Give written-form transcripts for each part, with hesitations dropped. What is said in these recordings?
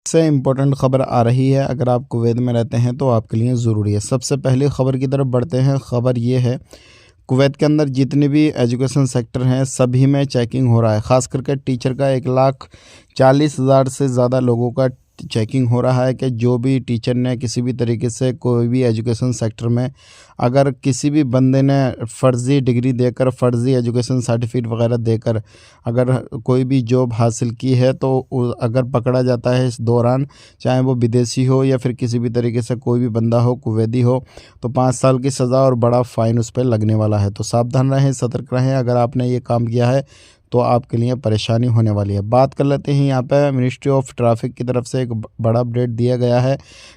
से इम्पोर्टेंट खबर आ रही है, अगर आप कुवैत में रहते हैं तो आपके लिए ज़रूरी है। सबसे पहले खबर की तरफ बढ़ते हैं। खबर ये है, कुवैत के अंदर जितने भी एजुकेशन सेक्टर हैं सभी में चेकिंग हो रहा है। ख़ास करके टीचर का 1,40,000 से ज़्यादा लोगों का चेकिंग हो रहा है कि जो भी टीचर ने किसी भी तरीके से कोई भी एजुकेशन सेक्टर में अगर किसी भी बंदे ने फ़र्ज़ी डिग्री देकर, फ़र्ज़ी एजुकेशन सर्टिफिकेट वगैरह देकर अगर कोई भी जॉब हासिल की है तो अगर पकड़ा जाता है इस दौरान, चाहे वो विदेशी हो या फिर किसी भी तरीके से कोई भी बंदा हो, कुवैती हो, तो 5 साल की सज़ा और बड़ा फ़ाइन उस पर लगने वाला है। तो सावधान रहें, सतर्क रहें। अगर आपने ये काम किया है तो आपके लिए परेशानी होने वाली है। बात कर लेते हैं, यहाँ पे मिनिस्ट्री ऑफ ट्रैफिक की तरफ से एक बड़ा अपडेट दिया गया है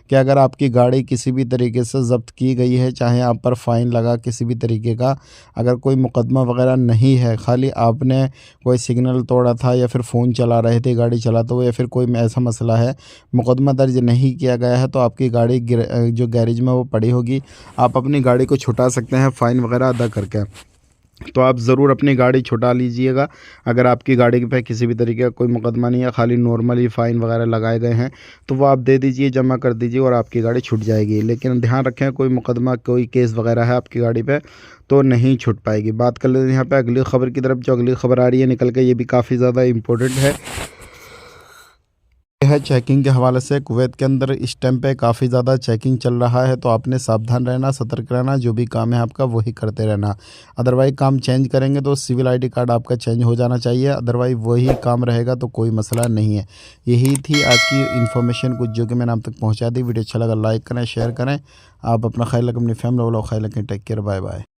कि अगर आपकी गाड़ी किसी भी तरीके से ज़ब्त की गई है, चाहे आप पर फ़ाइन लगा किसी भी तरीके का, अगर कोई मुकदमा वगैरह नहीं है, खाली आपने कोई सिग्नल तोड़ा था या फिर फ़ोन चला रहे थे गाड़ी चलाते हुए या फिर कोई ऐसा मसला है, मुकदमा दर्ज नहीं किया गया है, तो आपकी गाड़ी जो गैरेज में वो पड़ी होगी, आप अपनी गाड़ी को छुटा सकते हैं फ़ाइन वगैरह अदा करके। तो आप ज़रूर अपनी गाड़ी छुटा लीजिएगा। अगर आपकी गाड़ी पे किसी भी तरीके का कोई मुकदमा नहीं है, खाली नॉर्मली फ़ाइन वगैरह लगाए गए हैं, तो वो आप दे दीजिए, जमा कर दीजिए और आपकी गाड़ी छूट जाएगी। लेकिन ध्यान रखें, कोई मुकदमा, कोई केस वगैरह है आपकी गाड़ी पे तो नहीं छूट पाएगी। बात कर लेते हैं यहाँ पे अगली खबर की तरफ। जो अगली खबर आ रही है निकल के, ये भी काफ़ी ज़्यादा इम्पोर्टेंट है। है चेकिंग के हवाले से कुवैत के अंदर इस टाइम पे काफ़ी ज़्यादा चेकिंग चल रहा है, तो आपने सावधान रहना, सतर्क रहना, जो भी काम है आपका वही करते रहना। अदरवाइज़ काम चेंज करेंगे तो सिविल आईडी कार्ड आपका चेंज हो जाना चाहिए, अदरवाइज़ वही काम रहेगा तो कोई मसला नहीं है। यही थी आज की इन्फॉर्मेशन कुछ जो कि मैंने आप तक पहुँचा दी। वीडियो अच्छा लगा लाइक करें, शेयर करें। आप अपना ख्याल रखें, अपनी फैमिली वालों का ख्याल रखें। Take care, bye bye.